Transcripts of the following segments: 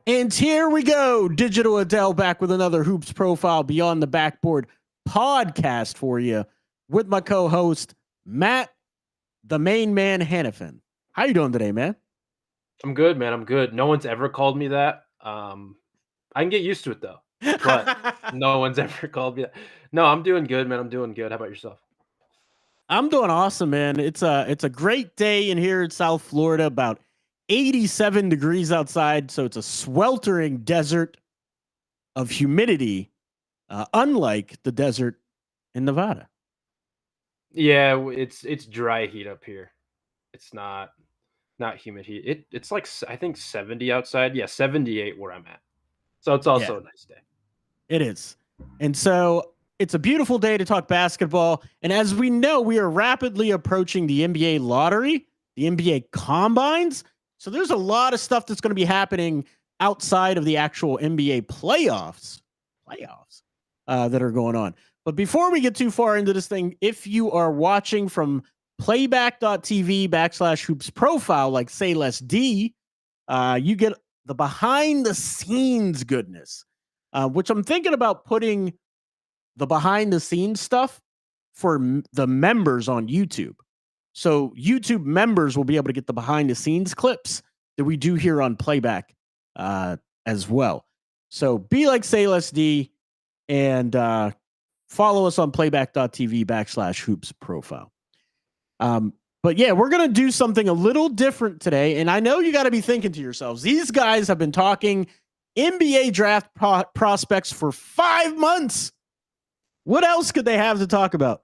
And here we go. Digital Adele back with another Hoops Profile Beyond the Backboard podcast for you with my co-host, Matt, the main man, Hanifan. How you doing today, man? I'm good, man. I'm good. No one's ever called me that. I can get used to it though, but no one's ever called me that. No, I'm doing good, man. I'm doing good. How about yourself? I'm doing awesome, man. It's a great day in here in South Florida, about 87 degrees outside, so it's a sweltering desert of humidity, unlike the desert in Nevada. Yeah, it's dry heat up here. It's not humid heat. It's like I think 70 outside. Yeah, 78 where I'm at. So it's Yeah, also a nice day. it is. And so it's a beautiful day to talk basketball. And as we know, we are rapidly approaching the NBA lottery, the NBA combines. So there's a lot of stuff that's going to be happening outside of the actual NBA playoffs that are going on. But before we get too far into this thing, if you are watching from playback.tv/hoops profile, like Say Less D, you get the behind the scenes goodness, which I'm thinking about putting the behind the scenes stuff for the members on YouTube. So YouTube members will be able to get the behind the scenes clips that we do here on Playback as well. So be like Say Less D and follow us on playback.tv/hoops profile. But yeah, we're going to do something a little different today. And I know you got to be thinking to yourselves, these guys have been talking NBA draft prospects for 5 months. What else could they have to talk about?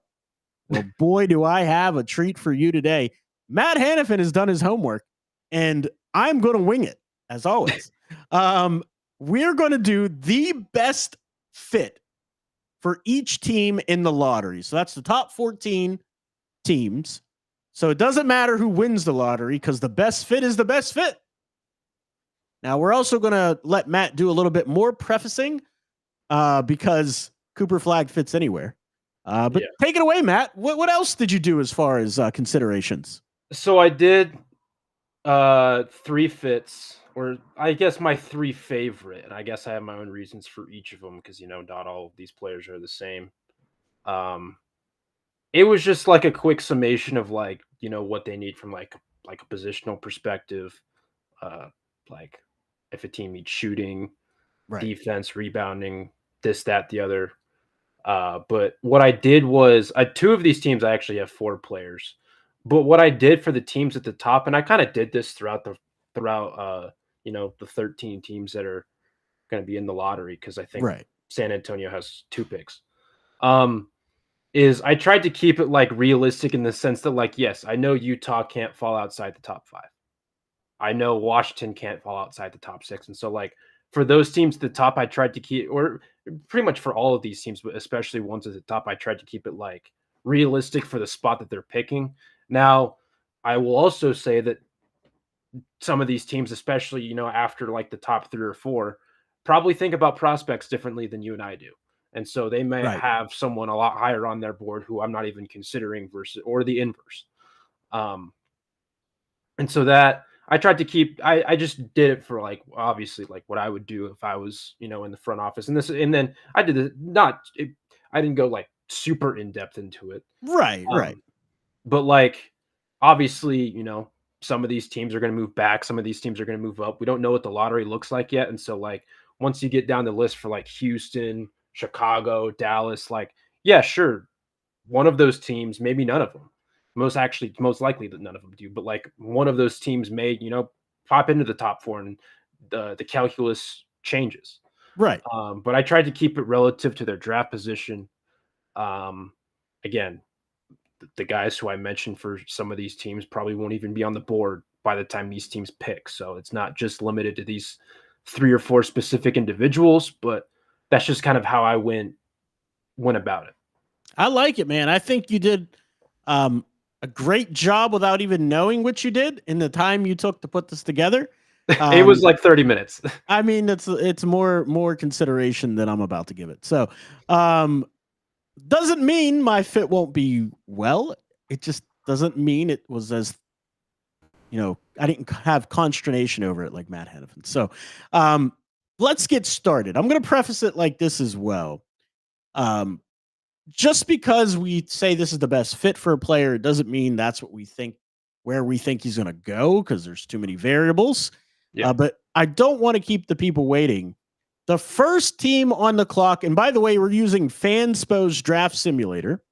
Well, boy, do I have a treat for you today. Matt Hanifan has done his homework, and I'm going to wing it, as always. We're going to do the best fit for each team in the lottery. So that's the top 14 teams. So it doesn't matter who wins the lottery because the best fit is the best fit. Now, we're also going to let Matt do a little bit more prefacing because Cooper Flag fits anywhere. But take it away, Matt. What else did you do as far as considerations? So I did 3 fits, or I guess my 3 favorite, and I guess I have my own reasons for each of them because not all of these players are the same. It was just like a quick summation of what they need from like a positional perspective, like if a team needs shooting, defense, rebounding, this, that, the other. But what I did was 2 of these teams I actually have 4 players. But what I did for the teams at the top, and I kind of did this throughout the 13 teams that are going to be in the lottery, because I think San Antonio has 2 picks. Is I tried to keep it like realistic in the sense that yes, I know Utah can't fall outside the top 5. I know Washington can't fall outside the top 6. And so for those teams at the top, I tried to keep, or pretty much for all of these teams, but especially ones at the top, I tried to keep it realistic for the spot that they're picking. Now, I will also say that some of these teams, especially, after the top 3 or 4, probably think about prospects differently than you and I do. And so they may have someone a lot higher on their board who I'm not even considering or the inverse. And so that I tried to keep, I just did it for obviously what I would do if I was, in the front office and then I did it. I didn't go super in depth into it. Right. But obviously, some of these teams are going to move back. Some of these teams are going to move up. We don't know what the lottery looks like yet. And so once you get down the list for Houston, Chicago, Dallas, yeah, sure. One of those teams, maybe none of them. Most likely that none of them do. But one of those teams may, pop into the top 4 and the calculus changes. Right. But I tried to keep it relative to their draft position. Again, the guys who I mentioned for some of these teams probably won't even be on the board by the time these teams pick. So it's not just limited to these 3 or 4 specific individuals, but that's just kind of how I went about it. I like it, man. I think you did a great job without even knowing what you did in the time you took to put this together. It was 30 minutes. I mean, it's more consideration than I'm about to give it. So doesn't mean my fit won't be well. It just doesn't mean it was as I didn't have consternation over it like Matt Hanifan. So let's get started. I'm going to preface it like this as well. Just because we say this is the best fit for a player, it doesn't mean that's what we think, where we think he's going to go, because there's too many variables. Yeah. But I don't want to keep the people waiting. The first team on the clock, and by the way, we're using Fanspo's draft simulator.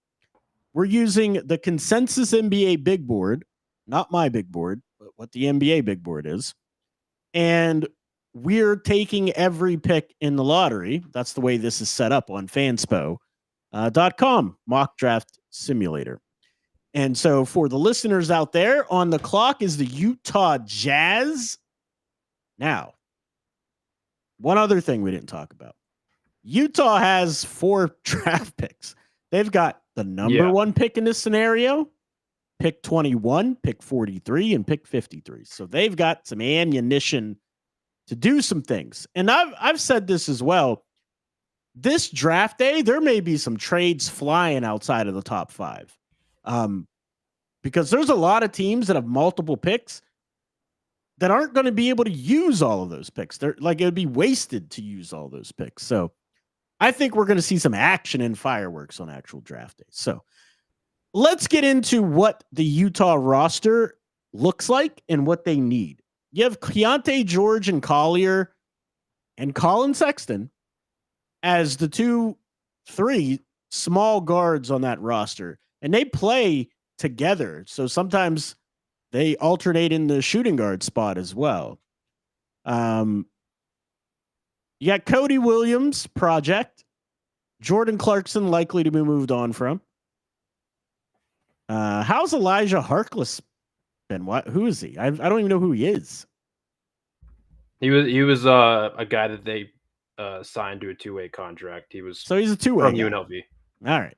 We're using the consensus NBA big board, not my big board, but what the NBA big board is. And we're taking every pick in the lottery. That's the way this is set up on Fanspo.com mock draft simulator. And so for the listeners out there, on the clock is the Utah Jazz. Now, one other thing we didn't talk about. Utah has 4 draft picks. They've got the number 1 pick in this scenario, pick 21, pick 43, and pick 53. So they've got some ammunition to do some things. And I've said this as well. This draft day, there may be some trades flying outside of the top 5. Because there's a lot of teams that have multiple picks that aren't going to be able to use all of those picks. They're like, it would be wasted to use all those picks. So I think we're going to see some action and fireworks on actual draft day. So let's get into what the Utah roster looks like and what they need. You have Keontae George and Collier and Colin Sexton as the 2-3 small guards on that roster. And they play together. So sometimes they alternate in the shooting guard spot as well. You got Cody Williams, project. Jordan Clarkson, likely to be moved on from. How's Elijah Harkless been? Who is he? I don't even know who he is. He was a guy that they signed to a 2-way contract. He's a 2-way from UNLV. All right.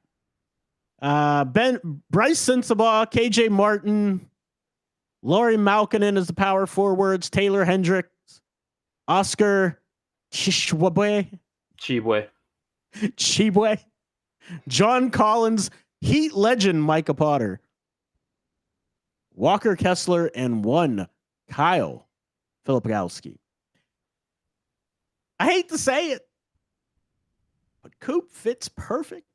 Bryce Sensabaugh, KJ Martin, Lauri Malkinen as the power forwards, Taylor Hendricks, Oscar Chibwe, John Collins, Heat legend Micah Potter, Walker Kessler, and 1 Kyle Filipowski. I hate to say it, but Coop fits perfect.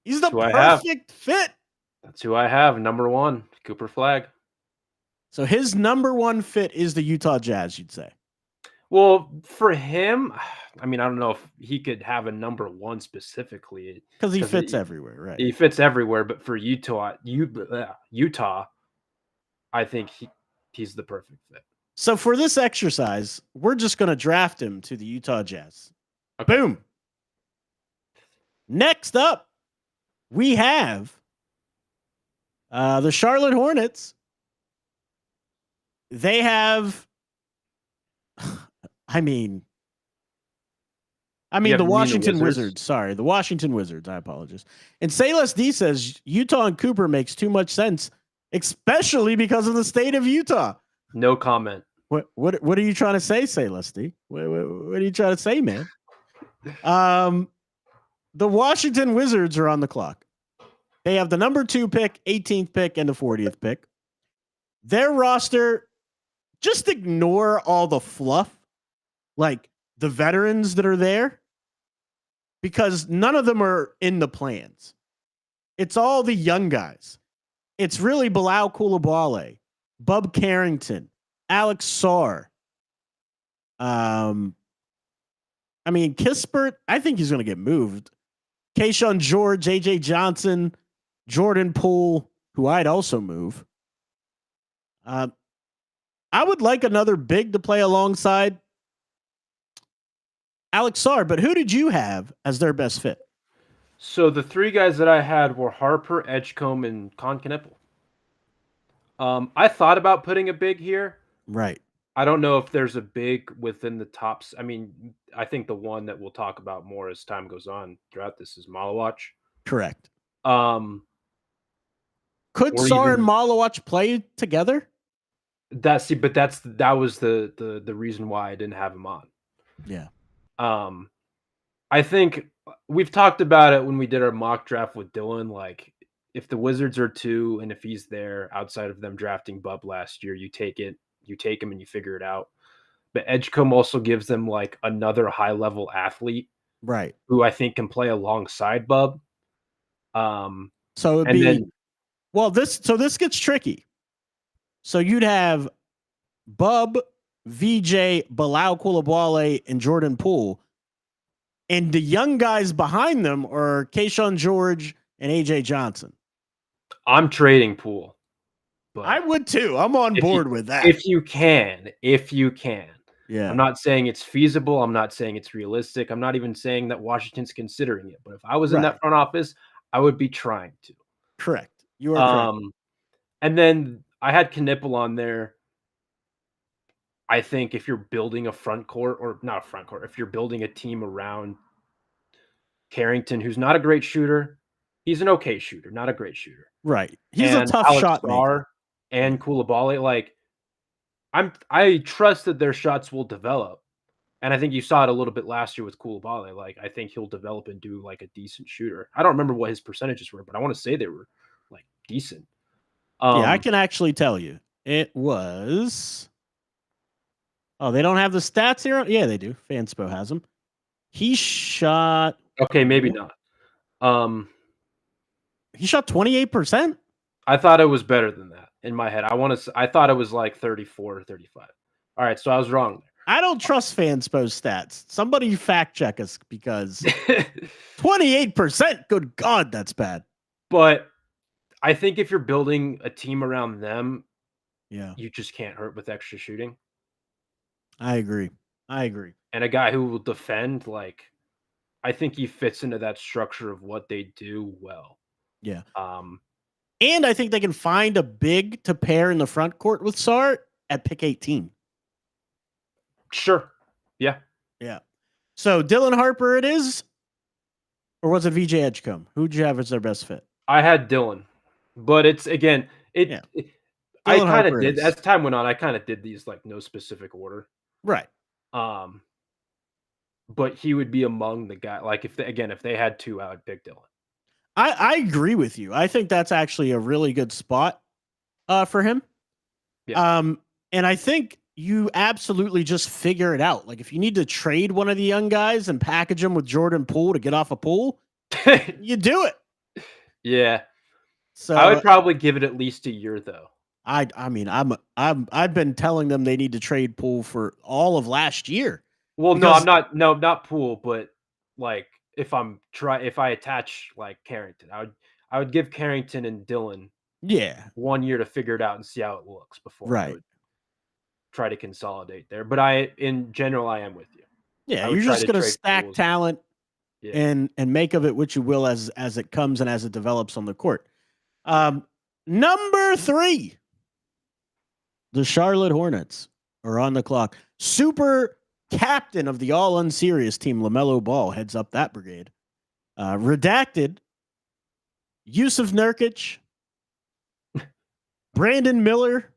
He's the perfect fit. That's who I have. Number 1, Cooper Flagg. So his number 1 fit is the Utah Jazz, you'd say. Well, for him, I mean, I don't know if he could have a number 1 specifically. Because he fits everywhere, right? He fits everywhere, but for Utah, I think he's the perfect fit. So for this exercise, we're just going to draft him to the Utah Jazz. Okay. Boom. Next up, we have the Charlotte Hornets. They have, I mean, the Washington Wizards. Sorry, the Washington Wizards. I apologize. And Sayless D says Utah and Cooper makes too much sense, especially because of the state of Utah. No comment. What are you trying to say, Sayless D? What are you trying to say, man? The Washington Wizards are on the clock. They have the number 2 pick, 18th pick, and the 40th pick. Their roster, just ignore all the fluff, like the veterans that are there, because none of them are in the plans. It's all the young guys. It's really Bilal Coulibaly, Bub Carrington, Alex Sarr. Kispert, I think he's going to get moved. Keyshawn George, AJ Johnson, Jordan Poole, who I'd also move. I would like another big to play alongside Alex Sarr, but who did you have as their best fit? So the 3 guys that I had were Harper, Edgecombe, and Concanepple. I thought about putting a big here. Right. I don't know if there's a big within the tops. I mean, I think the one that we'll talk about more as time goes on throughout this is Malawach. Correct. Could Sarr and Malawach play together? That was the reason why I didn't have him on. Yeah. I think we've talked about it when we did our mock draft with Dylan. Like, if the Wizards are 2 and if he's there outside of them drafting Bub last year, you take him and you figure it out. But Edgecombe also gives them like another high level athlete, right? Who I think can play alongside Bub. So it'd be this gets tricky. So you'd have Bub, VJ, Bilal Coulibaly, and Jordan Poole, and the young guys behind them are Keyshawn George and AJ Johnson. I'm trading Poole. But I would too. I'm on board with that. If you can. Yeah. I'm not saying it's feasible. I'm not saying it's realistic. I'm not even saying that Washington's considering it. But if I was in that front office, I would be trying to. Correct. You are correct. And then I had Knipple on there. I think if you're building a front court, or not a front court, if you're building a team around Carrington, who's not a great shooter, he's an okay shooter, not a great shooter. Right. He's a tough shot maker. And Coulibaly, like I trust that their shots will develop. And I think you saw it a little bit last year with Coulibaly. Like, I think he'll develop and do like a decent shooter. I don't remember what his percentages were, but I want to say they were like decent. Yeah, I can actually tell you. It was. Oh, they don't have the stats here? Yeah, they do. Fanspo has them. He shot. Okay, maybe not. He shot 28%. I thought it was better than that in my head. I thought it was like 34 or 35. All right, so I was wrong. I don't trust Fanspo's stats. Somebody fact check us, because 28%. Good God, that's bad. But I think if you're building a team around them, yeah, you just can't hurt with extra shooting. I agree. And a guy who will defend, like, I think he fits into that structure of what they do well. Yeah. And I think they can find a big to pair in the front court with Sarr at pick 18. Sure. Yeah. Yeah. So Dylan Harper it is? Or was it VJ Edgecombe? Who'd you have as their best fit? I had Dylan. But it's, again, I kind of did, as time went on, I kind of did these like no specific order. Right. But he would be among the guy. Like, if they had 2, I would pick Dylan. I agree with you. I think that's actually a really good spot for him. Yeah. And I think you absolutely just figure it out. Like, if you need to trade one of the young guys and package them with Jordan Poole to get off a Poole, you do it. Yeah. So I would probably give it at least a year, though. I mean, I've been telling them they need to trade Poole for all of last year. Well, not Poole, but like if I attach like Carrington, I would give Carrington and Dylan 1 year to figure it out and see how it looks before I would try to consolidate there. But in general, I am with you. Yeah, you're just going to stack talent and make of it what you will as it comes and as it develops on the court. Number 3, the Charlotte Hornets are on the clock. Super captain of the all unserious team, LaMelo Ball, heads up that brigade. Redacted, Yusuf Nurkic, Brandon Miller,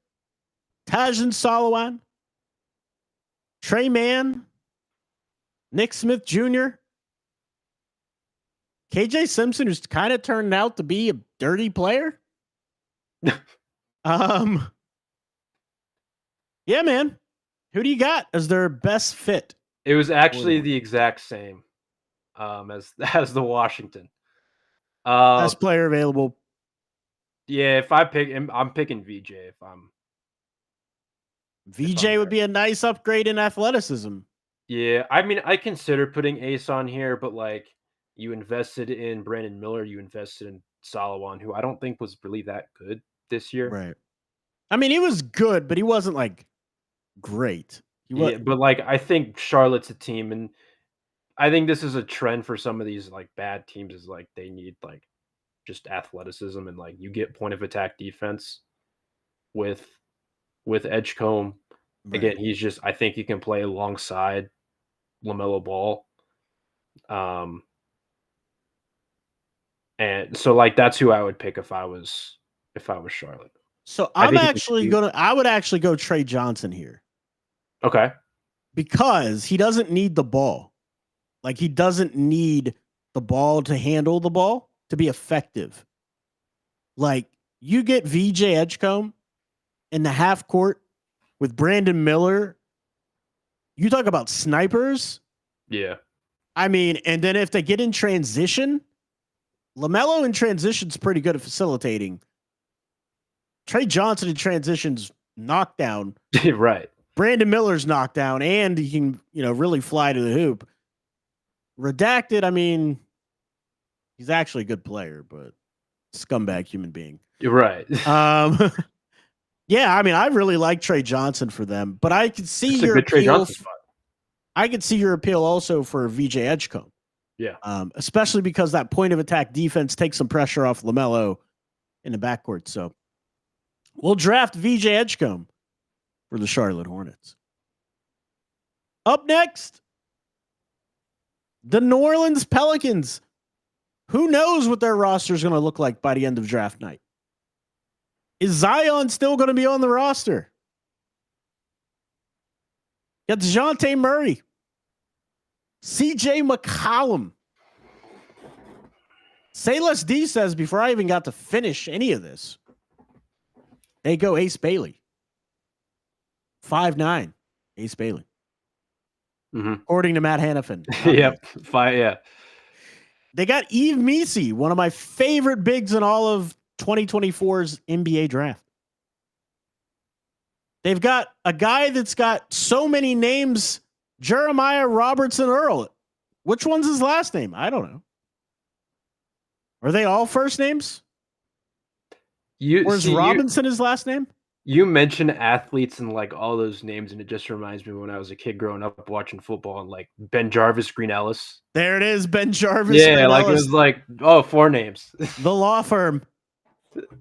Tajan Salawan, Trey Mann, Nick Smith Jr., KJ Simpson, who's kind of turned out to be a dirty player. Yeah, man. Who do you got as their best fit? It was actually the exact same as the Washington. Best player available. Yeah, if I pick him, I'm picking VJ. VJ would be a nice upgrade in athleticism. Yeah, I mean, I consider putting Ace on here, but like, you invested in Brandon Miller, you invested in Salawan, who I don't think was really that good this year. Right. I mean, he was good, but he wasn't like great. Yeah, but like, I think Charlotte's a team, and I think this is a trend for some of these like bad teams, is like they need like just athleticism, and like you get point of attack defense with Edgecombe. Right. Again, I think he can play alongside LaMelo Ball. And so like that's who I would pick if I was Charlotte. So I would actually go Trey Johnson here. Okay. Because he doesn't need the ball. Like, he doesn't need the ball to handle the ball to be effective. Like, you get VJ Edgecombe in the half court with Brandon Miller. You talk about snipers. Yeah. I mean, and then if they get in transition, LaMelo in transition's pretty good at facilitating. Trey Johnson in transition's knockdown. Right. Brandon Miller's knockdown, and he can, really fly to the hoop. Redacted, I mean, he's actually a good player, but scumbag human being. You're right. Yeah, I mean, I really like Trey Johnson for them, but I could see It's a your good Trey appeal. Johnson spot. I could see your appeal also for VJ Edgecombe. Yeah. Especially because that point of attack defense takes some pressure off LaMelo in the backcourt. So we'll draft VJ Edgecombe for the Charlotte Hornets. Up next, the New Orleans Pelicans. Who knows what their roster is going to look like by the end of draft night? Is Zion still going to be on the roster? Got DeJounte Murray, CJ McCollum. Say Less D says, before I even got to finish any of this, they go Ace Bailey. 5'9", Ace Bailey. Mm-hmm. According to Matt Hanifan. Yep. Yeah. They got Yves Missi, one of my favorite bigs in all of 2024's NBA draft. They've got a guy that's got so many names, Jeremiah Robertson Earl. Which one's his last name? I don't know. Are they all first names? Or is Robinson his last name? You mentioned athletes and like all those names, and it just reminds me when I was a kid growing up watching football and like Ben Jarvis, Green Ellis. There it is, Ben Jarvis. Yeah, Green like Ellis. it was like, 4 names. The law firm.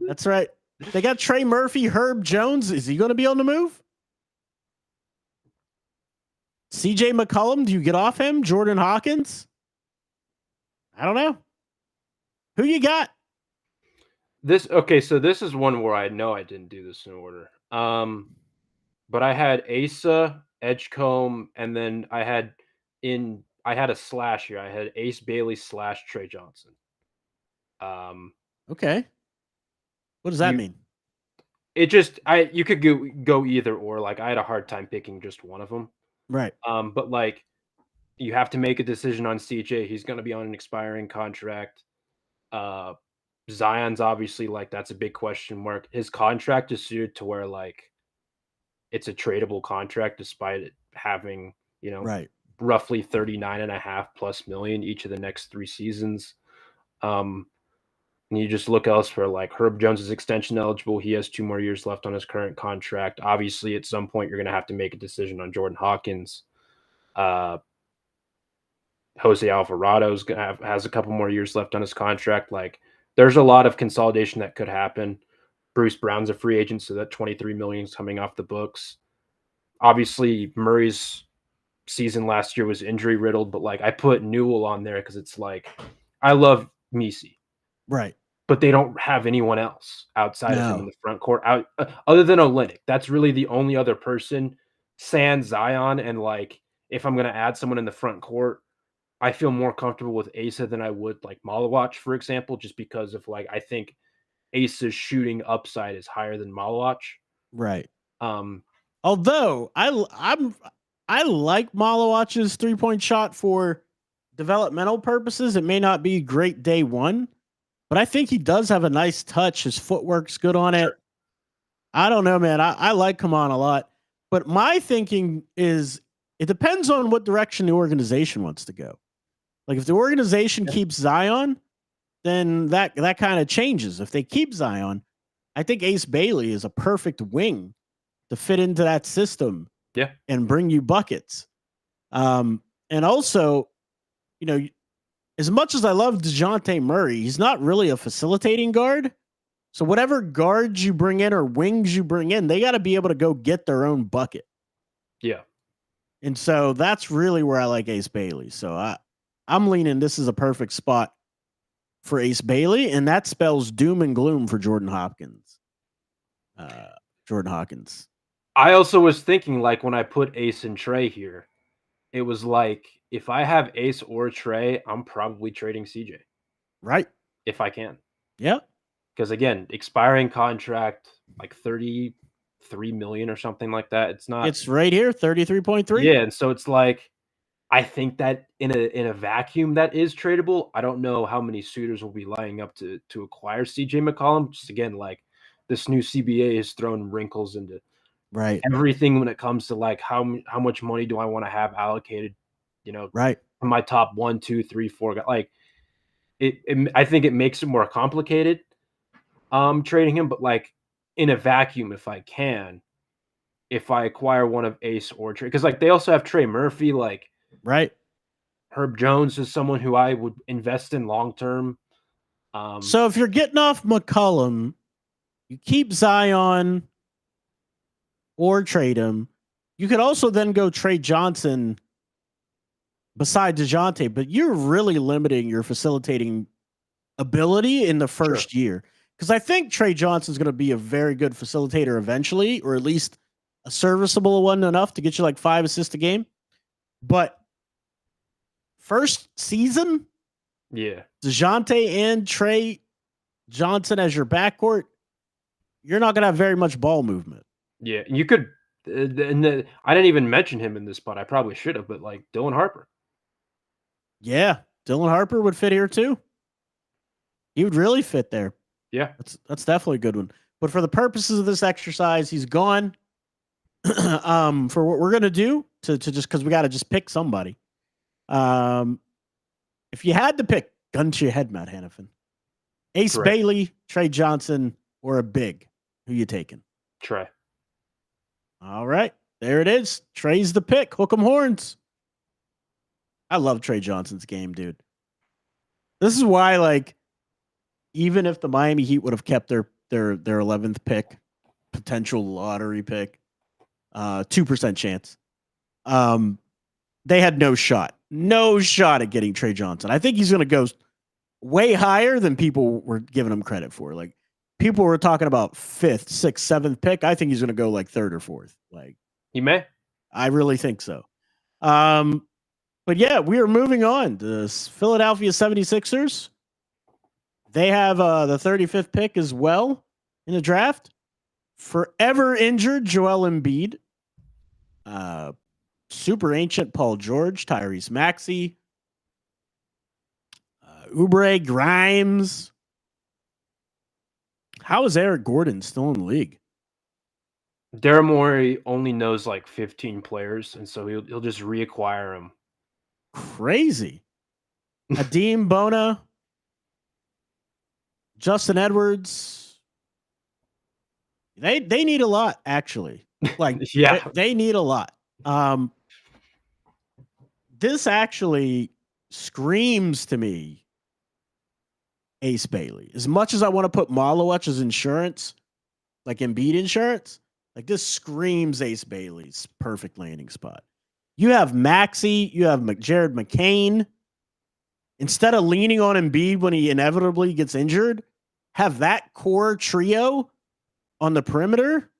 That's right. They got Trey Murphy, Herb Jones. Is he going to be on the move? CJ McCollum, do you get off him? Jordan Hawkins? I don't know. Who you got? So this is one where I know I didn't do this in order. But I had Asa, Edgecombe, and then I had a slash here. I had Ace Bailey / Trey Johnson. Okay. What does that mean? It just you could go either or. Like I had a hard time picking just one of them. Right. But like you have to make a decision on CJ. He's going to be on an expiring contract. Zion's obviously like that's a big question mark. His contract is suited to where like it's a tradable contract despite it having, right, roughly 39.5+ million each of the next 3 seasons. And you just look elsewhere, like Herb Jones is extension eligible. He has 2 more years left on his current contract. Obviously, at some point, you're going to have to make a decision on Jordan Hawkins. Jose Alvarado has a couple more years left on his contract. Like, there's a lot of consolidation that could happen. Bruce Brown's a free agent, so that $23 million is coming off the books. Obviously, Murray's season last year was injury riddled, but like I put Newell on there because it's like I love Missi, right? But they don't have anyone else outside of him in the front court other than Olynyk. That's really the only other person. Sans Zion, and like if I'm going to add someone in the front court, I feel more comfortable with Asa than I would like Malawach, for example, just because of like I think Asa's shooting upside is higher than Malawach. Right. Although I like Malawach's 3-point shot for developmental purposes. It may not be great day one, but I think he does have a nice touch. His footwork's good on it. Sure. I don't know, man. I like Kaman a lot, but my thinking is it depends on what direction the organization wants to go. Like if the organization keeps Zion, then that kind of changes. If they keep Zion, I think Ace Bailey is a perfect wing to fit into that system. Yeah. And bring you buckets. And also, as much as I love DeJounte Murray, he's not really a facilitating guard. So whatever guards you bring in or wings you bring in, they got to be able to go get their own bucket. Yeah. And so that's really where I like Ace Bailey. So I'm leaning this is a perfect spot for Ace Bailey, and that spells doom and gloom for Jordan Hawkins. I also was thinking, like, when I put Ace and Trey here, it was like, if I have Ace or Trey, I'm probably trading CJ. Right. If I can. Yeah. Because again, expiring contract, like 33 million or something like that. It's right here, 33.3. Yeah, and so it's like I think that in a vacuum that is tradable. I don't know how many suitors will be lining up to acquire CJ McCollum. Just again, like this new CBA has thrown wrinkles into everything when it comes to like how much money do I want to have allocated, from my top 1, 2, 3, 4 guys. Like I think it makes it more complicated trading him, but like in a vacuum, if I acquire one of Ace or Trey, because like they also have Trey Murphy, like Herb Jones is someone who I would invest in long term. So if you're getting off McCollum, you keep Zion or trade him. You could also then go trade Johnson beside DeJounte, but you're really limiting your facilitating ability in the first year. Because I think Trey Johnson's going to be a very good facilitator eventually, or at least a serviceable one enough to get you like 5 assists a game. But first season, DeJounte and Trey Johnson as your backcourt, you're not going to have very much ball movement. Yeah, you could. I didn't even mention him in this spot. I probably should have, but like Dylan Harper. Yeah, Dylan Harper would fit here too. He would really fit there. Yeah, that's definitely a good one. But for the purposes of this exercise, he's gone. For what we're gonna do to just because we got to just pick somebody. If you had to pick, gun to your head, Matt Hanifan, Ace Bailey, Trey Johnson, or a big, who you taking? Trey. All right, there it is. Trey's the pick. Hook 'em horns. I love Trey Johnson's game, dude. This is why, like, even if the Miami Heat would have kept their 11th pick, potential lottery pick, 2% chance, they had no shot at getting Trey Johnson. I think he's going to go way higher than people were giving him credit for. Like, people were talking about 5th, 6th, 7th pick. I think he's going to go like 3rd or 4th. Like, he may. I really think so. But yeah, we are moving on to Philadelphia 76ers. They have the 35th pick as well in the draft. Forever injured Joel Embiid. Super ancient Paul George, Tyrese Maxey, Oubre, Grimes. How is Eric Gordon still in the league? Daryl Morey only knows like 15 players, and so he'll just reacquire them. Crazy. Adeem Bona, Justin Edwards. They need a lot, actually. Like, they need a lot. This actually screams to me Ace Bailey. As much as I want to put Malowich as insurance, like Embiid insurance, like this screams Ace Bailey's perfect landing spot. You have Maxey, you have Jared McCain. Instead of leaning on Embiid when he inevitably gets injured, have that core trio on the perimeter.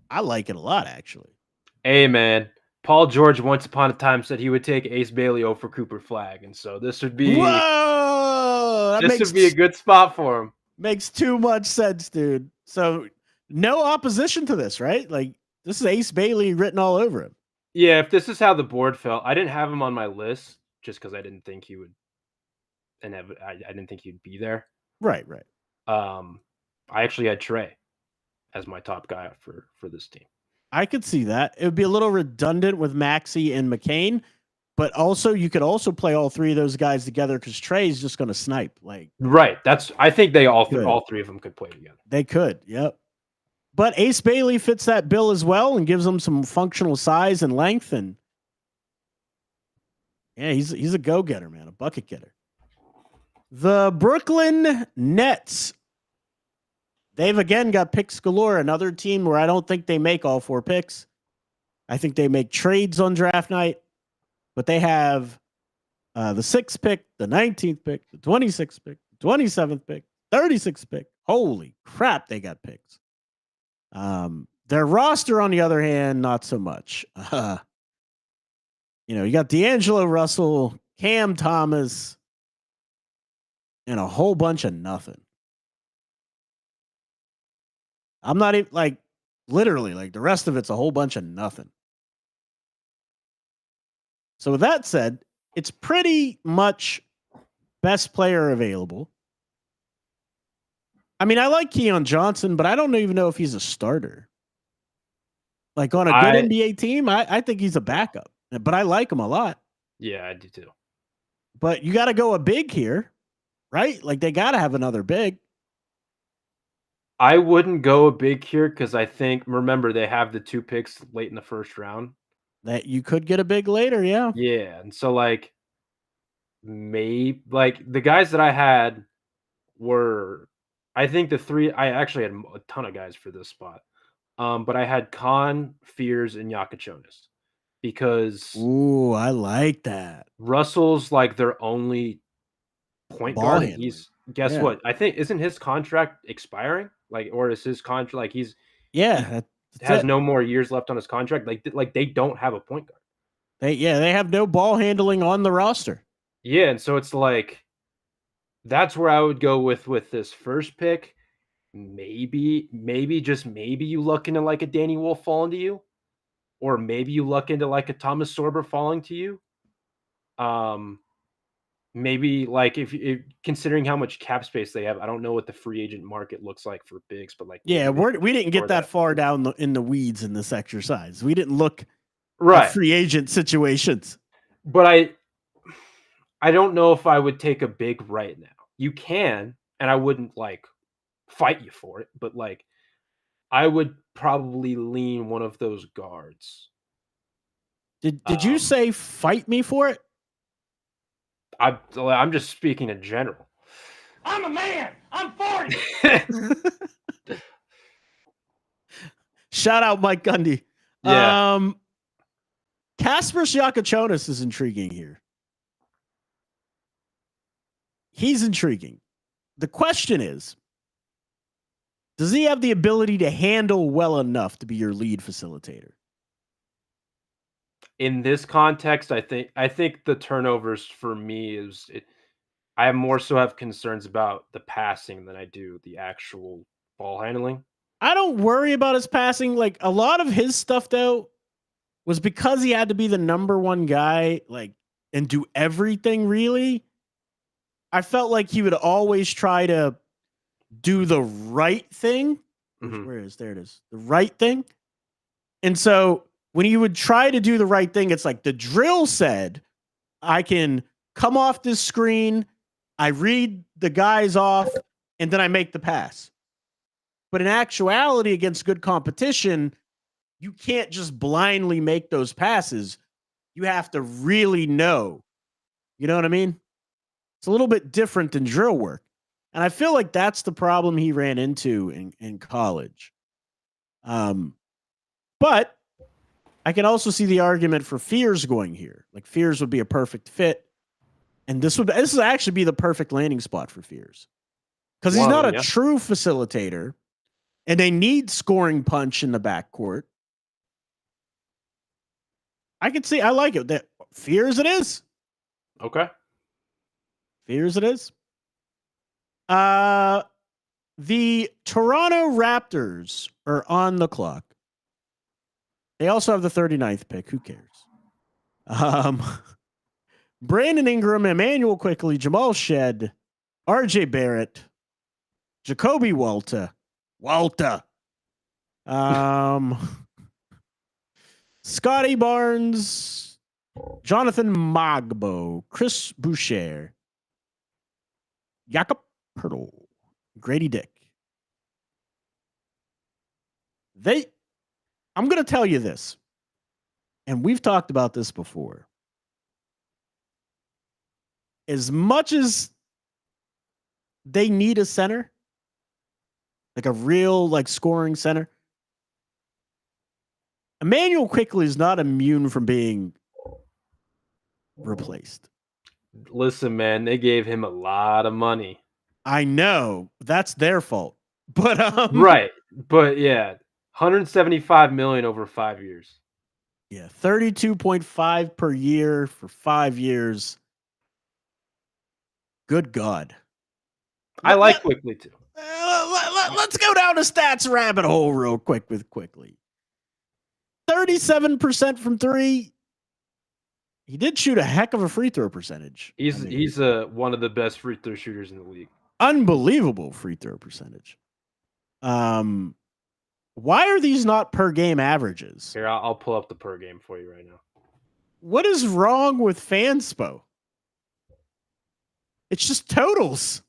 I like it a lot, actually. Hey, man. Paul George once upon a time said he would take Ace Bailey over Cooper Flagg, and so this would be would be a good spot for him. Makes too much sense, dude. So no opposition to this, right? Like, this is Ace Bailey written all over him. Yeah, if this is how the board felt, I didn't have him on my list just because I didn't think he would, and I didn't think he'd be there. Right. I actually had Trey as my top guy for this team. I could see that. It would be a little redundant with Maxey and McCain, but also you could also play all 3 of those guys together because Trey's just going to snipe. Like, right. I think they all 3 of them could play together. They could. Yep. But Ace Bailey fits that bill as well and gives them some functional size and length, and yeah, he's a go-getter, man, a bucket getter. The Brooklyn Nets. They've again got picks galore. Another team where I don't think they make all 4 picks. I think they make trades on draft night, but they have the 6th pick, the 19th pick, the 26th pick, the 27th pick, 36th pick. Holy crap, they got picks. Their roster, on the other hand, not so much. You got D'Angelo Russell, Cam Thomas, and a whole bunch of nothing. I'm not even like literally like the rest of it's a whole bunch of nothing. So with that said, it's pretty much best player available. I mean, I like Keon Johnson, but I don't even know if he's a starter. Like on a good NBA team, I think he's a backup, but I like him a lot. Yeah, I do too. But you got to go a big here, right? Like they got to have another big. I wouldn't go a big here because I think, remember, they have the 2 picks late in the first round. That you could get a big later, yeah. Yeah, and so, like, like, the guys that I had were I think the 3 I actually had a ton of guys for this spot. But I had Khan, Fears, and Yakachonis because Ooh, I like that. Russell's, like, their only point Ball guard, and handling. guess Yeah. what? I think isn't his contract expiring? Like, or is his contract like he has no more years left on his contract? Like they don't have a point guard. They have no ball handling on the roster. Yeah, and so it's like that's where I would go with this first pick. Maybe just maybe you look into like a Danny Wolf falling to you, or maybe you look into like a Thomas Sorber falling to you. Maybe like if considering how much cap space they have, I don't know what the free agent market looks like for bigs, but like yeah, we didn't get that far down in the weeds in this exercise. We didn't look at free agent situations. But I don't know if I would take a big right now. You can, and I wouldn't like fight you for it, but like I would probably lean one of those guards. Did you say fight me for it? I'm just speaking in general. I'm a man. I'm 40. Shout out Mike Gundy. Yeah. Kasper Yakachonis is intriguing here. He's intriguing. The question is, does he have the ability to handle well enough to be your lead facilitator? In this context, I think the turnovers for me I more so have concerns about the passing than I do the actual ball handling. I don't worry about his passing. Like a lot of his stuff though was because he had to be the number one guy, like, and do everything really. I felt like he would always try to do the right thing. Mm-hmm. There it is. The right thing. And so when he would try to do the right thing, it's like the drill said, I can come off this screen, I read the guys off, and then I make the pass. But in actuality, against good competition, you can't just blindly make those passes. You have to really know. You know what I mean? It's a little bit different than drill work. And I feel like that's the problem he ran into in college. But I can also see the argument for Fears going here. Like Fears would be a perfect fit. And this would actually be the perfect landing spot for Fears. Because he's not a true facilitator. And they need scoring punch in the backcourt. I can see, I like it. That Fears it is. Okay. Fears it is. The Toronto Raptors are on the clock. They also have the 39th pick. Who cares? Brandon Ingram, Emmanuel Quickly, Jamal Shed, RJ Barrett, Jacoby Walter. Scotty Barnes, Jonathan Magbo, Chris Boucher, Jakob Pertl, Grady Dick. I'm going to tell you this, and we've talked about this before. As much as they need a center, like a real like scoring center, Emmanuel Quickly is not immune from being replaced. Listen, man, they gave him a lot of money. I know that's their fault, but right, but yeah, 175 million over 5 years. Yeah, 32.5 per year for 5 years. Good God, I like Quickly too. Let's go down a stats rabbit hole real quickly. 37% from three. He did shoot a heck of a free throw percentage. He's one of the best free throw shooters in the league. Unbelievable free throw percentage. Why are these not per game averages? Here, I'll pull up the per game for you right now. What is wrong with Fanspo? It's just totals.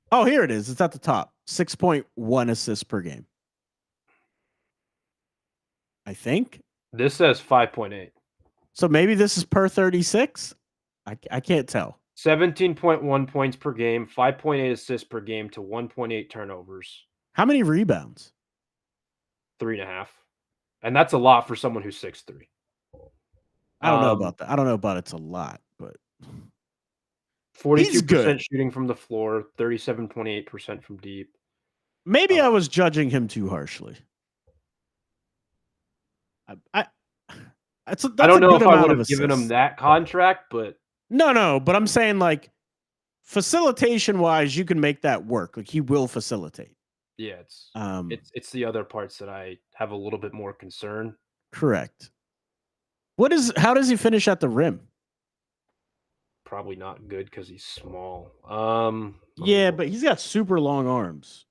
Oh, here it is. It's at the top. 6.1 assists per game. I think. This says 5.8. So maybe this is per 36? I can't tell. 17.1 points per game, 5.8 assists per game to 1.8 turnovers. How many rebounds? 3.5. And that's a lot for someone who's 6'3". I don't know about that. I don't know about it's a lot, but 42% shooting from the floor, 37.8% from deep. Maybe I was judging him too harshly. I don't know if I would have given him that contract, but no. But I'm saying, like, facilitation wise, you can make that work. Like, he will facilitate. Yeah, it's the other parts that I have a little bit more concern. Correct. How does he finish at the rim? Probably not good because he's small. Yeah, but he's got super long arms.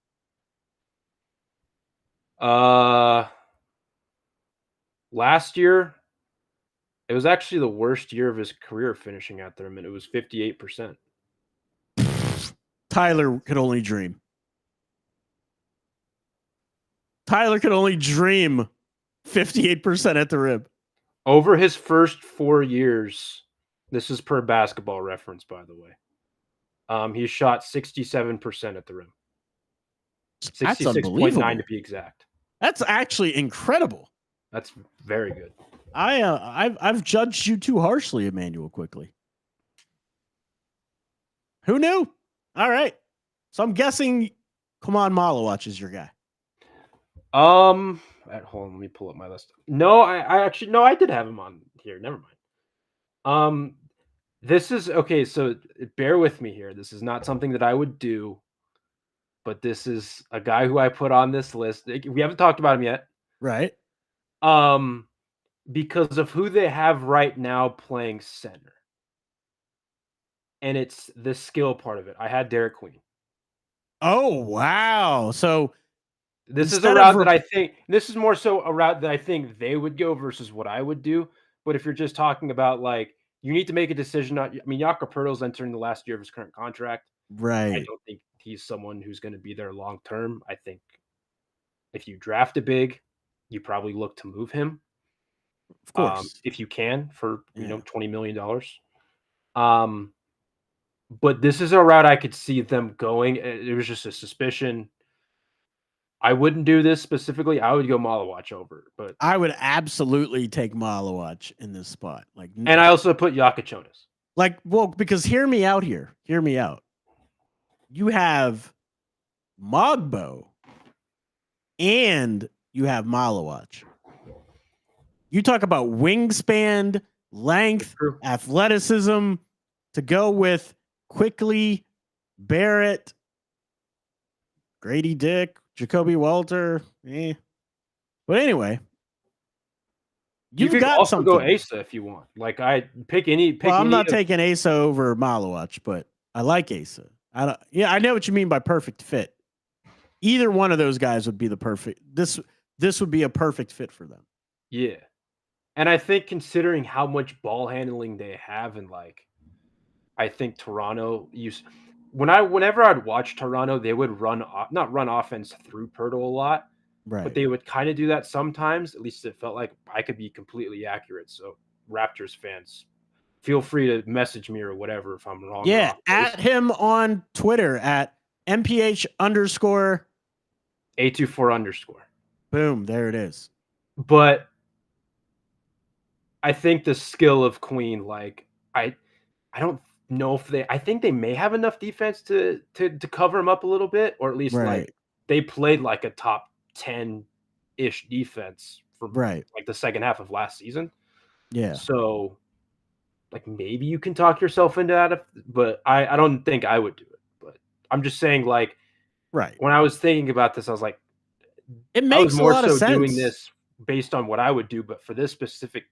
Last year, it was actually the worst year of his career finishing at the rim, and it was 58%. Tyler could only dream. Tyler could only dream 58% at the rim. Over his first 4 years, this is per Basketball Reference, by the way. He shot 67% at the rim. 66.9 to be exact. That's actually incredible. That's very good. I've judged you too harshly, Emmanuel, quickly. Who knew? All right. So I'm guessing Kaman Malawach is your guy. Hold on, let me pull up my list. No, I did have him on here. Never mind. This is okay, so bear with me here. This is not something that I would do, but this is a guy who I put on this list. We haven't talked about him yet. Right. Because of who they have right now playing center. And it's the skill part of it. I had Derek Queen. Oh, wow. So this is a route that I think this is more so a route that I think they would go versus what I would do. But if you're just talking about, like, you need to make a decision. I mean, Jakob Poeltl's entering the last year of his current contract. Right. I don't think he's someone who's going to be there long term. I think if you draft a big, you probably look to move him. Of course. If you can for $20 million. But this is a route I could see them going. It was just a suspicion. I wouldn't do this specifically. I would go Malawach over, but I would absolutely take Malawach in this spot. And I also put Jonas. Because hear me out here. Hear me out. You have Mogbo and you have Malawach. You talk about wingspan, length, athleticism to go with Quickly, Barrett, Grady Dick, Jacoby Walter. But anyway, you could got also something. Go Asa if you want. Like, I pick any. I'm not taking Asa over Malawach, but I like Asa. I know what you mean by perfect fit. Either one of those guys would be the perfect. This would be a perfect fit for them. Yeah, and I think considering how much ball handling they have, and I think Toronto whenever I'd watch Toronto, they would not run offense through Poeltl a lot, right? But they would kind of do that sometimes. At least it felt like. I could be completely accurate. So Raptors fans, feel free to message me or whatever if I'm wrong. Yeah, at him on Twitter at MPH_A24_. Boom, there it is. But I think the skill of Queen, I don't know if I think they may have enough defense to cover him up a little bit, or at least they played like a top 10-ish defense for the second half of last season. Yeah. So like maybe you can talk yourself into that, but I don't think I would do it. But I'm just saying, like, Right. when I was thinking about this, I was like, It I was makes a more lot of so doing sense. this based on what I would do, but for this specific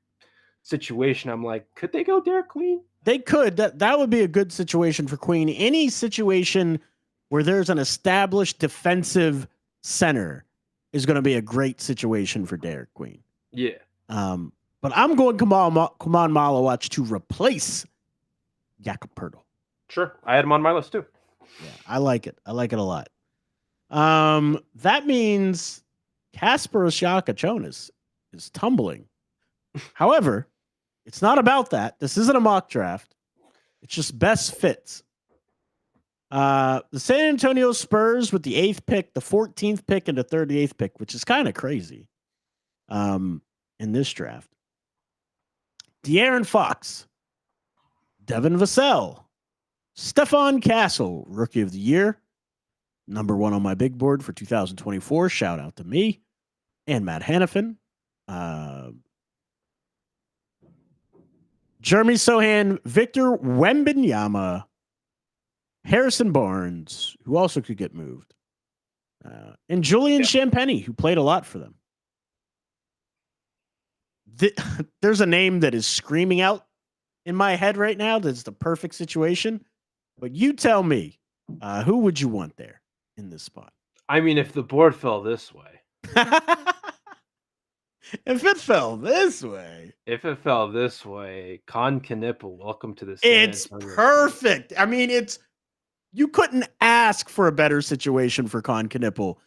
situation, I'm like, could they go Derek Queen? They could. That would be a good situation for Queen. Any situation where there's an established defensive center is going to be a great situation for Derek Queen. Yeah. But I'm going Kaman Malawach to replace Jakob Pertl. Sure. I had him on my list too. Yeah, I like it. I like it a lot. That means Kasper Siaka-Jonas is tumbling. However, it's not about that. This isn't a mock draft. It's just best fits. The San Antonio Spurs with the 8th pick, the 14th pick, and the 38th pick, which is kind of crazy in this draft. De'Aaron Fox, Devin Vassell, Stephon Castle, Rookie of the Year, number 1 on my big board for 2024. Shout out to me and Matt Hanifan. Jeremy Sohan, Victor Wembanyama, Harrison Barnes, who also could get moved, and Julian Champagnie, who played a lot for them. There's a name that is screaming out in my head right now that's the perfect situation, but you tell me, who would you want there in this spot? I mean, if the board fell this way. If it fell this way. If it fell this way, Con Knipple, welcome to the It's perfect. I mean, you couldn't ask for a better situation for Con Knipple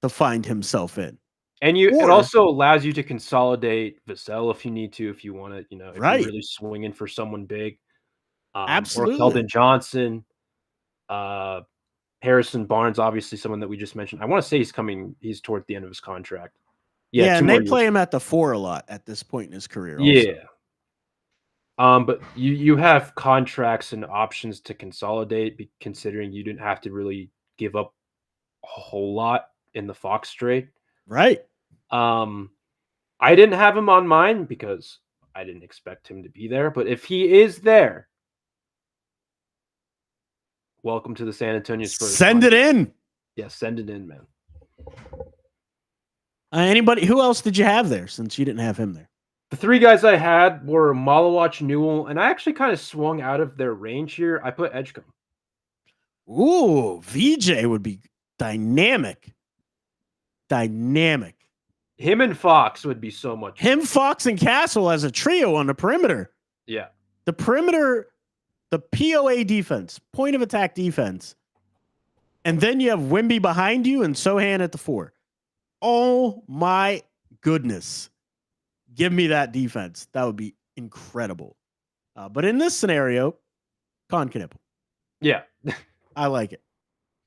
to find himself in. And it also allows you to consolidate Vassell if you need to, if you want to, if you're really swinging for someone big. Absolutely. Or Keldon Johnson, Harrison Barnes, obviously someone that we just mentioned. I want to say he's toward the end of his contract. Yeah, and they play him at the 4 a lot at this point in his career. Yeah. But you have contracts and options to consolidate, considering you didn't have to really give up a whole lot in the Fox trade. Right. I didn't have him on mine because I didn't expect him to be there. But if he is there, welcome to the San Antonio Spurs. Send it in. Yeah, send it in, man. Who else did you have there since you didn't have him there? The 3 guys I had were Malawach, Newell, and I actually kind of swung out of their range here. I put Edgecombe. Ooh, VJ would be dynamic. Him and Fox would be so much fun. Fox, and Castle as a trio on the perimeter. Yeah. The perimeter, the POA defense, point of attack defense. And then you have Wemby behind you and Sohan at the 4. Oh my goodness. Give me that defense. That would be incredible. But in this scenario, Con Knipple. Yeah. I like it.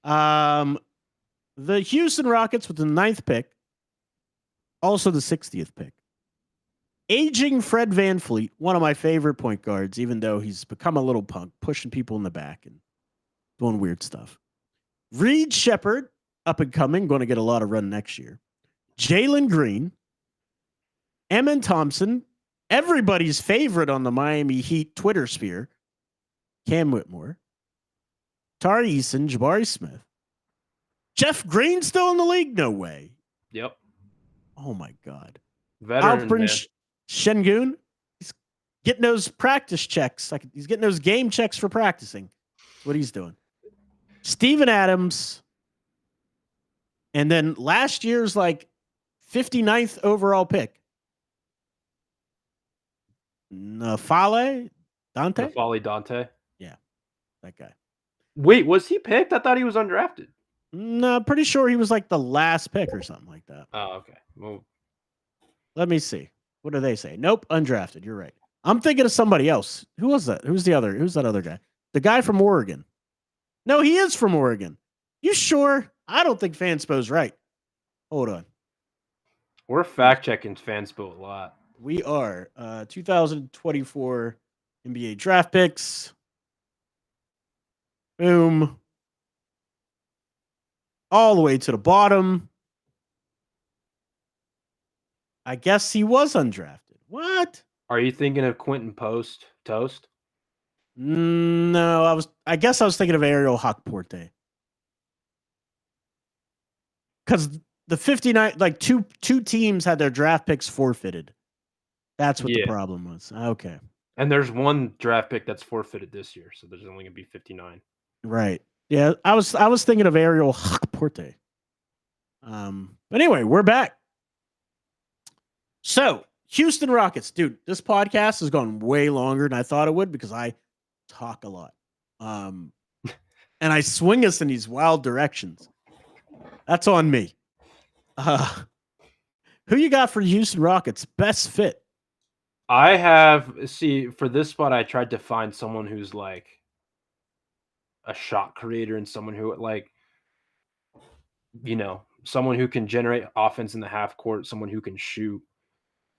The Houston Rockets with the 9th pick, also the 60th pick. Aging Fred VanVleet, one of my favorite point guards, even though he's become a little punk, pushing people in the back and doing weird stuff. Reed Shepherd, up and coming, going to get a lot of run next year. Jalen Green, Amen Thompson, everybody's favorite on the Miami Heat Twitter sphere, Cam Whitmore, Tari Eason, Jabari Smith. Jeff Green still in the league? No way. Yep. Oh my God. Alperen Şengün, he's getting those practice checks. He's getting those game checks for practicing. That's what he's doing. Steven Adams. And then last year's 59th overall pick. Nafale Dante? Nafale Dante. Yeah, that guy. Wait, was he picked? I thought he was undrafted. No, pretty sure he was the last pick or something like that. Oh, okay. Well, let me see. What do they say? Nope, undrafted. You're right. I'm thinking of somebody else. Who was that? Who's that other guy? The guy from Oregon. No, he is from Oregon. You sure? I don't think Fanspo's right. Hold on. We're fact checking Fanspo a lot. We are. 2024 NBA draft picks. Boom. All the way to the bottom. I guess he was undrafted. What? Are you thinking of Quentin Toast? No, I guess I was thinking of Ariel Hockporte. Because the 59, like two teams had their draft picks forfeited. That's what the problem was. Okay. And there's one draft pick that's forfeited this year, so there's only gonna be 59. Right. Yeah, I was thinking of Ariel Hockporte. But anyway, we're back. So, Houston Rockets, dude, this podcast has gone way longer than I thought it would because I talk a lot. And I swing us in these wild directions. That's on me. Who you got for Houston Rockets? Best fit? For this spot, I tried to find someone who's like a shot creator and someone who someone who can generate offense in the half court, someone who can shoot.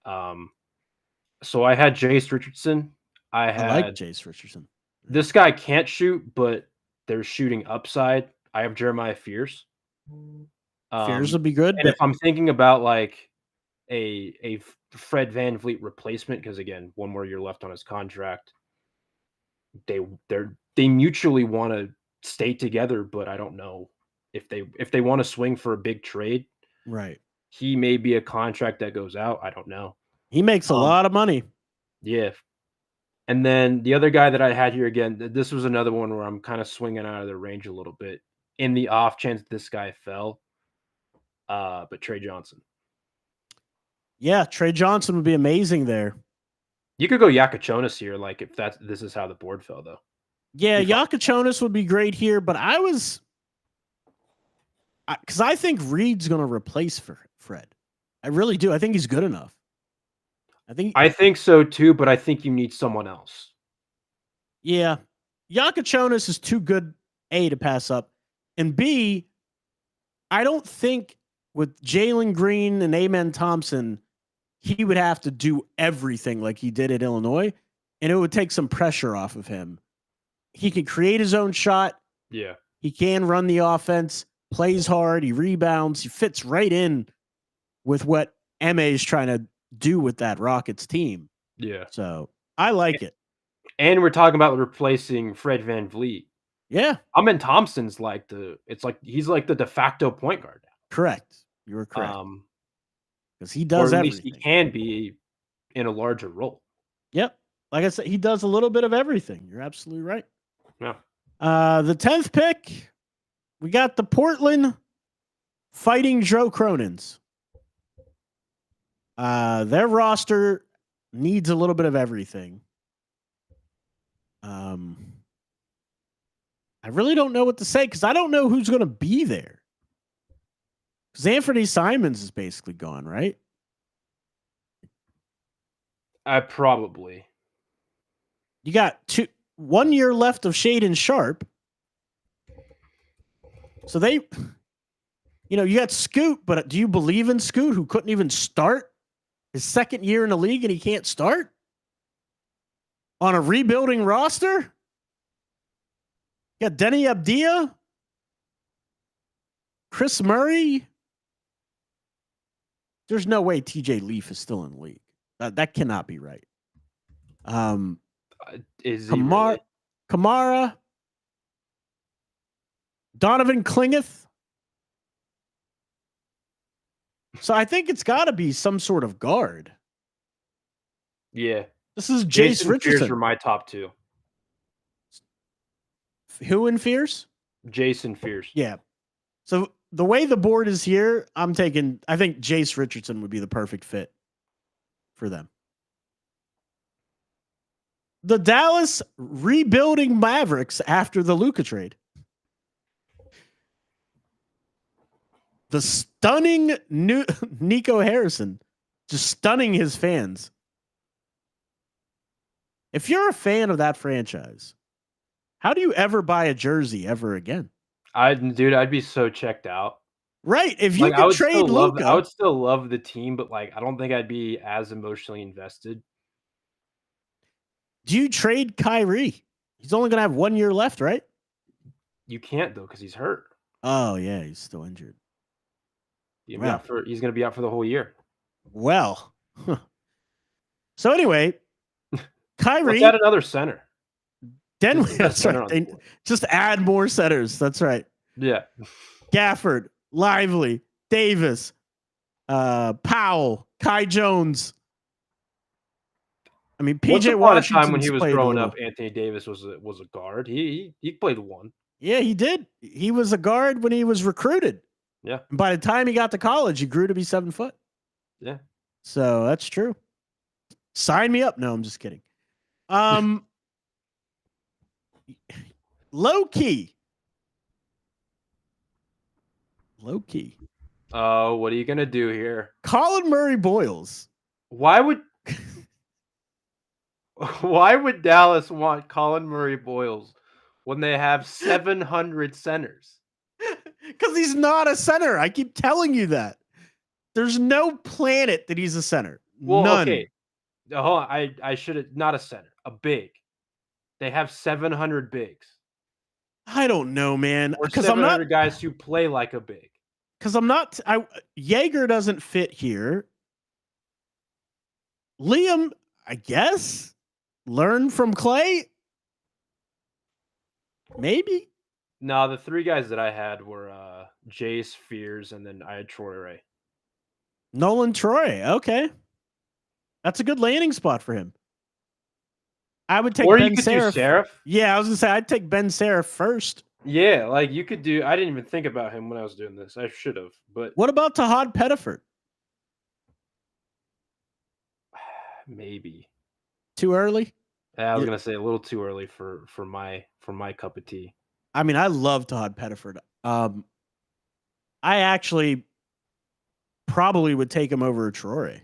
So I had Jace Richardson. I like Jace Richardson. This guy can't shoot, but there's shooting upside. I have Jeremiah Fears. Fears would be good. And if I'm thinking about like a Fred VanVleet replacement, because again, one more year left on his contract, they mutually want to stay together, but I don't know if they want to swing for a big trade. Right. He may be a contract that goes out. I don't know. He makes a lot of money. Yeah. And then the other guy that I had here, again, this was another one where I'm kind of swinging out of the range a little bit in the off chance this guy fell. But Trey Johnson. Yeah, Trey Johnson would be amazing there. You could go Yakachonis here, like if this is how the board fell, though. Yeah, Yakachonis would be great here, but because I think Reed's going to replace Fred. I really do. I think he's good enough. I think so too, but I think you need someone else. Yeah, Yakachonis is too good, A, to pass up, and B, I don't think with Jalen Green and Amen Thompson, he would have to do everything like he did at Illinois, and it would take some pressure off of him. He can create his own shot. Yeah. He can run the offense, plays hard, he rebounds, he fits right in with what MA is trying to do with that Rockets team. Yeah. So I like it. And we're talking about replacing Fred VanVleet. Yeah. Amen Thompson's he's like the de facto point guard now. Correct. You were correct. Because he does everything. At least he can be in a larger role. Yep. Like I said, he does a little bit of everything. You're absolutely right. Yeah. The 10th pick, we got the Portland Fighting Joe Cronins. Their roster needs a little bit of everything. I really don't know what to say because I don't know who's going to be there. Because Anthony Simons is basically gone, right? Probably. You got 1 year left of Shaedon Sharp. So you got Scoot, but do you believe in Scoot, who couldn't even start his second year in the league and he can't start on a rebuilding roster? You got Denny Abdia, Chris Murray. There's no way TJ Leaf is still in the league. That cannot be right. Is Kamara, Donovan Klingeth. So I think it's got to be some sort of guard. Yeah. This is Jace Richardson. Fears were my top two. Who in Fears? Jason Fears. Yeah. So the way the board is here, I think Jace Richardson would be the perfect fit for them. The Dallas rebuilding Mavericks after the Luka trade. The stunning new Nico Harrison, just stunning his fans. If you're a fan of that franchise, how do you ever buy a jersey ever again? I'd be so checked out. Right. If you could trade Luka, I would still love the team, but I don't think I'd be as emotionally invested. Do you trade Kyrie? He's only going to have 1 year left, right? You can't though, because he's hurt. Oh yeah, he's still injured. He's going to be out for the whole year. Well, so anyway, Kyrie. Let's add another center. That's right. They just add more centers. That's right. Yeah. Gafford, Lively, Davis, Powell, Kai Jones. I mean, PJ Washington. Time when he was growing up, Anthony Davis was a guard. He played one. Yeah, he did. He was a guard when he was recruited. Yeah. And by the time he got to college, he grew to be 7 foot. Yeah. So that's true. Sign me up. No, I'm just kidding. Low key. Oh, what are you gonna do here? Colin Murray Boyles. Why would Dallas want Colin Murray Boyles when they have 700 centers? Because he's not a center. I keep telling you that. There's no planet that he's a center. Well, None. Okay. Hold on. I should have not a center, a big. They have 700 bigs. I don't know, man. Because I'm not guys who play like a big. Because I'm not. Jaeger doesn't fit here. Liam, I guess, learn from Clay. Maybe. No, the 3 guys that I had were Jace, Fears, and then I had Troy Ray. Nolan Troy. Okay. That's a good landing spot for him. I would take Ben Seraph. Yeah, I was going to say, I'd take Ben Seraph first. Yeah, like you could do. I didn't even think about him when I was doing this. I should have. But what about Tahad Pettiford? Maybe. Too early? Yeah, I was going to say a little too early for my cup of tea. I mean, I love Tahad Pettiford. I actually probably would take him over Troy.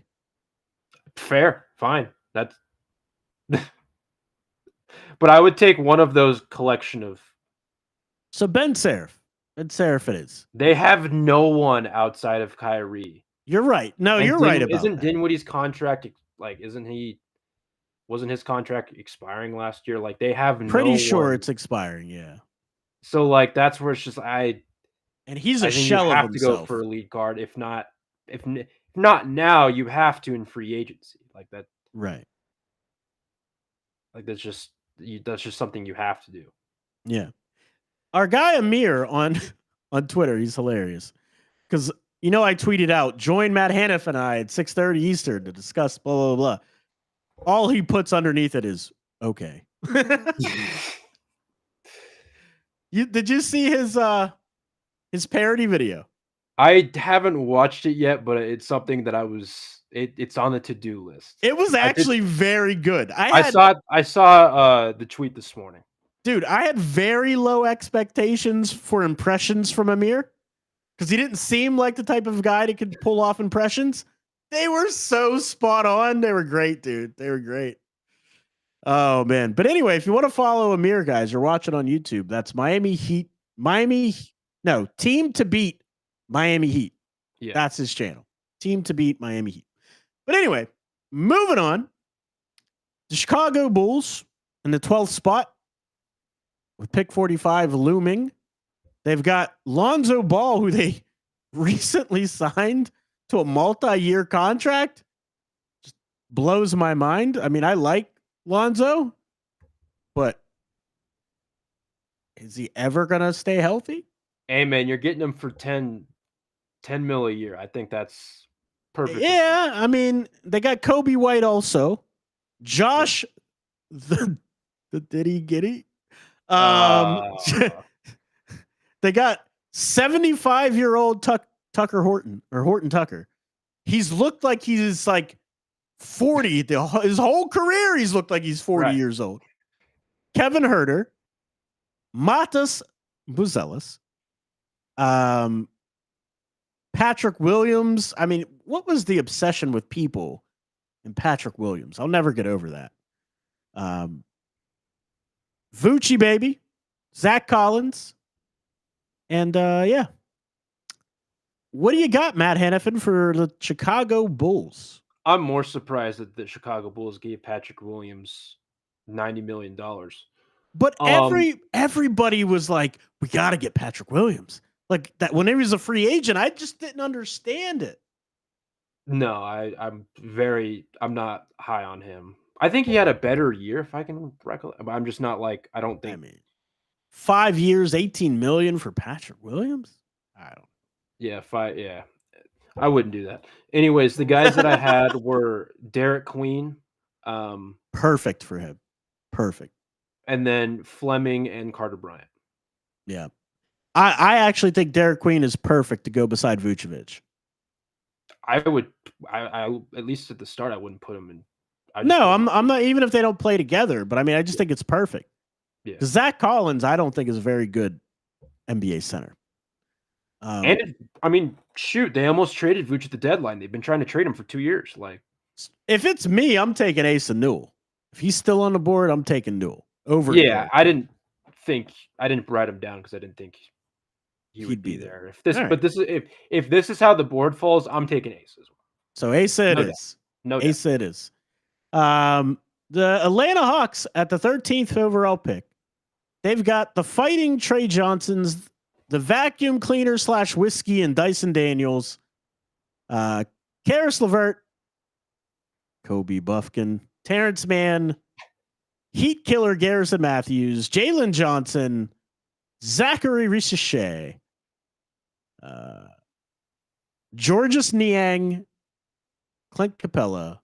Fair, fine. That's. But I would take one of those collection of. So Ben Seraph. Ben Seraph it is. They have no one outside of Kyrie. You're right. No, you're right about that. Dinwiddie's contract, like, wasn't his contract expiring last year? Like, they have Pretty sure it's expiring, yeah. So, like, that's where it's just, and he's a shell of himself. You have to go for a lead guard. If not now, you have to in free agency. Like that. Right. Like, that's just something you have to do. Yeah. Our guy Amir on Twitter, he's hilarious. Because, I tweeted out, join Matt Hanifan and I at 6:30 Eastern to discuss blah, blah, blah. All he puts underneath it is, okay. Did you see his parody video? I haven't watched it yet, but it's something that it's on the to-do list. It was actually very good. I saw the tweet this morning. Dude, I had very low expectations for impressions from Amir because he didn't seem like the type of guy that could pull off impressions. They were so spot on. They were great, dude. They were great. Oh, man. But anyway, if you want to follow Amir, guys, you're watching on YouTube. That's Team to Beat Miami Heat. Yeah. That's his channel. Team to Beat Miami Heat. But anyway, moving on. The Chicago Bulls in the 12th spot with pick 45 looming. They've got Lonzo Ball, who they recently signed to a multi-year contract. Just blows my mind. I mean, I like Lonzo, but is he ever going to stay healthy? Hey, man, you're getting him for 10 mil a year. I think that's perfect. Yeah, I mean, they got Kobe White also. Josh, the Diddy Giddy. They got 75-year-old Tucker Horton or Horton Tucker. He's looked like he's like 40. His whole career, he's looked like he's 40 years old. Kevin Huerter, Matas Buzelis, Patrick Williams. I mean, what was the obsession with people in Patrick Williams? I'll never get over that. Vucci baby, Zach Collins, and yeah. What do you got, Matt Hanifan, for the Chicago Bulls? I'm more surprised that the Chicago Bulls gave Patrick Williams $90 million. But everybody was like, we got to get Patrick Williams. Like that when he was a free agent, I just didn't understand it. No, I'm not high on him. I think he had a better year, if I can recollect. But I'm just not like, I don't think. I mean, 5 years, $18 million for Patrick Williams. I don't. Yeah, yeah, I wouldn't do that. Anyways, the guys that I had were Derek Queen. Perfect for him. Perfect. And then Fleming and Carter Bryant. Yeah. I actually think Derek Queen is perfect to go beside Vucevic. I would, I at least at the start, I wouldn't put him in. No, I'm not, even if they don't play together, but I mean, I just think it's perfect. Yeah. Because Zach Collins, I don't think is a very good NBA center. I mean, shoot, they almost traded Vooch at the deadline. They've been trying to trade him for 2 years. Like, if it's me, I'm taking Asa Newell. If he's still on the board, I'm taking Newell over. Yeah, I didn't write him down because I didn't think he'd be there. If this is how the board falls, I'm taking Asa as well. So Asa it is. No, Asa it is. The Atlanta Hawks at the 13th overall pick. They've got the Fighting Trey Johnsons, the vacuum cleaner / whiskey and Dyson Daniels, Karis LeVert, Kobe Buffkin, Terrence Mann, Heat Killer Garrison Matthews, Jalen Johnson, Zachary Richeche, Georges Niang, Clint Capella,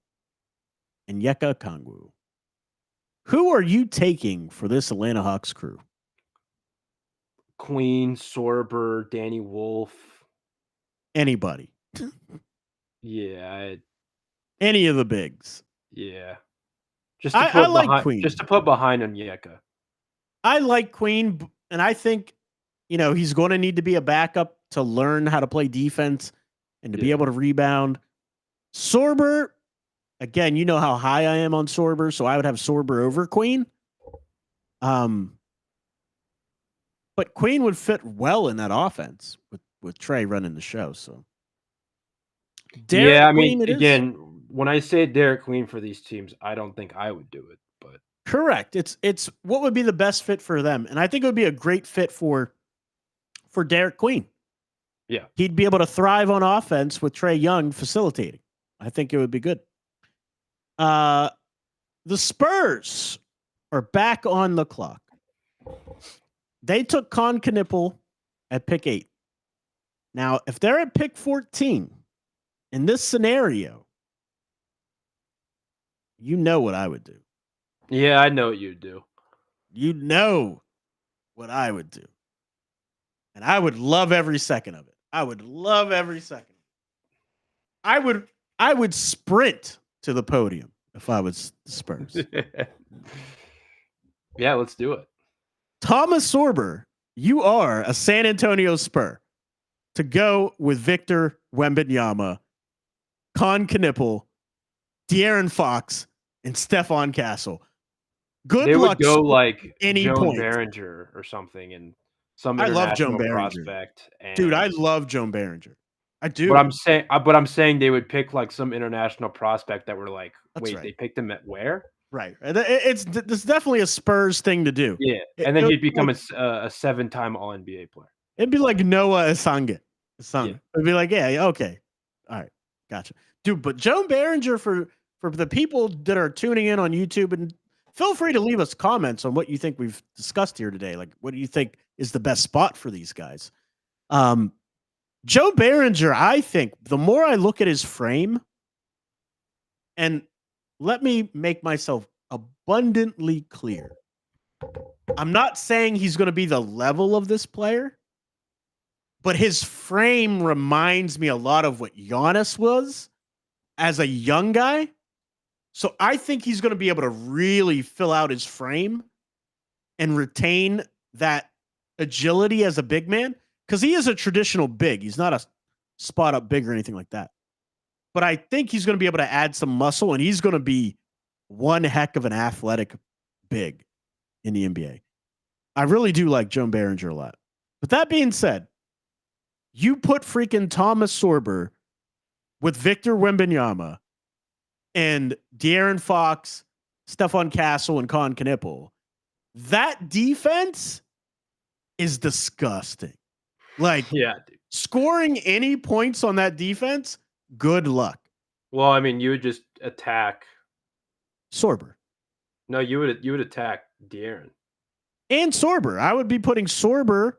and Yeka Kongwu. Who are you taking for this Atlanta Hawks crew? Queen, Sorber, Danny Wolf. Anybody. Yeah. Any of the bigs. Yeah. I like Queen. Just to put behind Onyeka. I like Queen, and I think, he's going to need to be a backup to learn how to play defense and to be able to rebound. Sorber, again, you know how high I am on Sorber, so I would have Sorber over Queen. But Queen would fit well in that offense with Trey running the show. So, Derek Queen, again, when I say Derek Queen for these teams, I don't think I would do it. But correct, it's what would be the best fit for them, and I think it would be a great fit for Derek Queen. Yeah, he'd be able to thrive on offense with Trae Young facilitating. I think it would be good. The Spurs are back on the clock. They took Con Knipple at pick 8. Now, if they're at pick 14 in this scenario, you know what I would do. Yeah, I know what you'd do. You know what I would do. And I would love every second of it. I would love every second. I would sprint to the podium if I was the Spurs. Yeah, let's do it. Thomas Sorber, you are a San Antonio Spur to go with Victor Wembanyama, Con Knipple, De'Aaron Fox, and Stephon Castle. Good they luck. Would go like any Joan point. Behringer or something, and some I love Joan prospect. Behringer. Dude, I love Joan Behringer. I do. But I'm saying they would pick like some international prospect that were like, wait, they picked him at where? Right. It's definitely a Spurs thing to do. Yeah, and then he'd become a 7-time All NBA player. It'd be like Noah Asanga. Yeah. It'd be like, yeah, okay, all right, gotcha, dude. But Joan Behringer, for the people that are tuning in on YouTube, and feel free to leave us comments on what you think we've discussed here today. Like, what do you think is the best spot for these guys? Joe Behringer, I think the more I look at his frame, and let me make myself abundantly clear. I'm not saying he's going to be the level of this player, but his frame reminds me a lot of what Giannis was as a young guy. So I think he's going to be able to really fill out his frame and retain that agility as a big man, because he is a traditional big. He's not a spot up big or anything like that. But I think he's going to be able to add some muscle, and he's going to be one heck of an athletic big in the NBA. I really do like Joan Behringer a lot. But that being said, you put freaking Thomas Sorber with Victor Wembanyama and De'Aaron Fox, Stephon Castle, and Con Knipple. That defense is disgusting. Like, yeah, dude. Scoring any points on that defense, good luck. Well, I mean, you would just attack Sorber. No, you would attack De'Aaron. And Sorber. I would be putting Sorber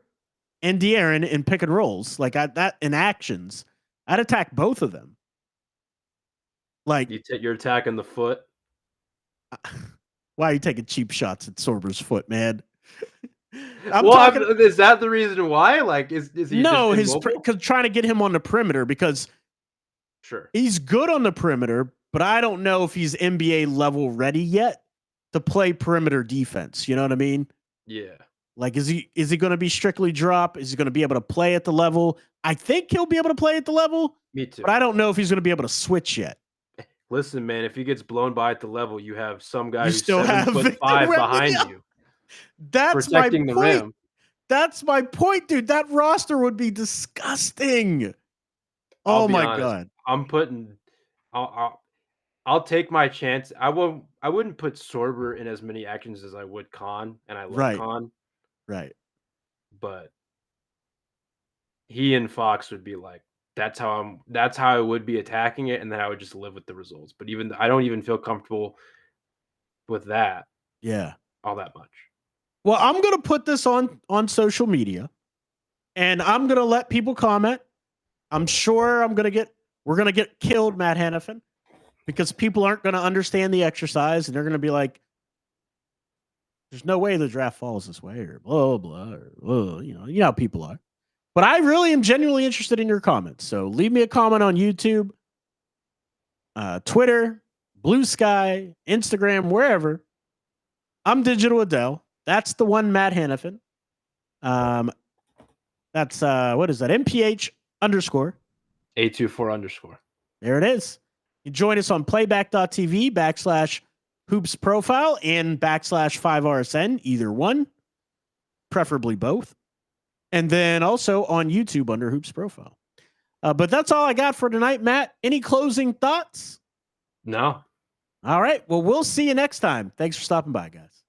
and De'Aaron in pick and rolls. Like that in actions. I'd attack both of them. Like you're attacking the foot. Why are you taking cheap shots at Sorber's foot, man? Is that the reason why? Like, is he because trying to get him on the perimeter because sure he's good on the perimeter, but I don't know if he's NBA level ready yet to play perimeter defense. You know what I mean? Yeah. Like, is he going to be strictly drop? Is he going to be able to play at the level? I think he'll be able to play at the level. Me too. But I don't know if he's going to be able to switch yet. Listen, man, if he gets blown by at the level, you have some guy who's still 7'5" behind you. That's protecting my the point. rim. That's my point, dude. That roster would be disgusting. Oh my God. I'll take my chance. I wouldn't put Sorber in as many actions as I would Khan, and I love Khan. Right. But he and Fox would be like, that's how I would be attacking it, and then I would just live with the results. But I don't even feel comfortable with that. Yeah. All that much. Well, I'm going to put this on social media, and I'm going to let people comment. I'm sure we're going to get killed, Matt Hanifan, because people aren't going to understand the exercise, and they're going to be like, there's no way the draft falls this way, or blah, blah, or blah. You know how people are. But I really am genuinely interested in your comments. So leave me a comment on YouTube, Twitter, Blue Sky, Instagram, wherever. I'm Digital Adele. That's the one, Matt Hanifan. That's what is that? MPH _. 824 _. There it is. You join us on playback.tv /hoops profile and /5RSN, either one, preferably both. And then also on YouTube under Hoops Profile. But that's all I got for tonight, Matt. Any closing thoughts? No. All right. Well, we'll see you next time. Thanks for stopping by, guys.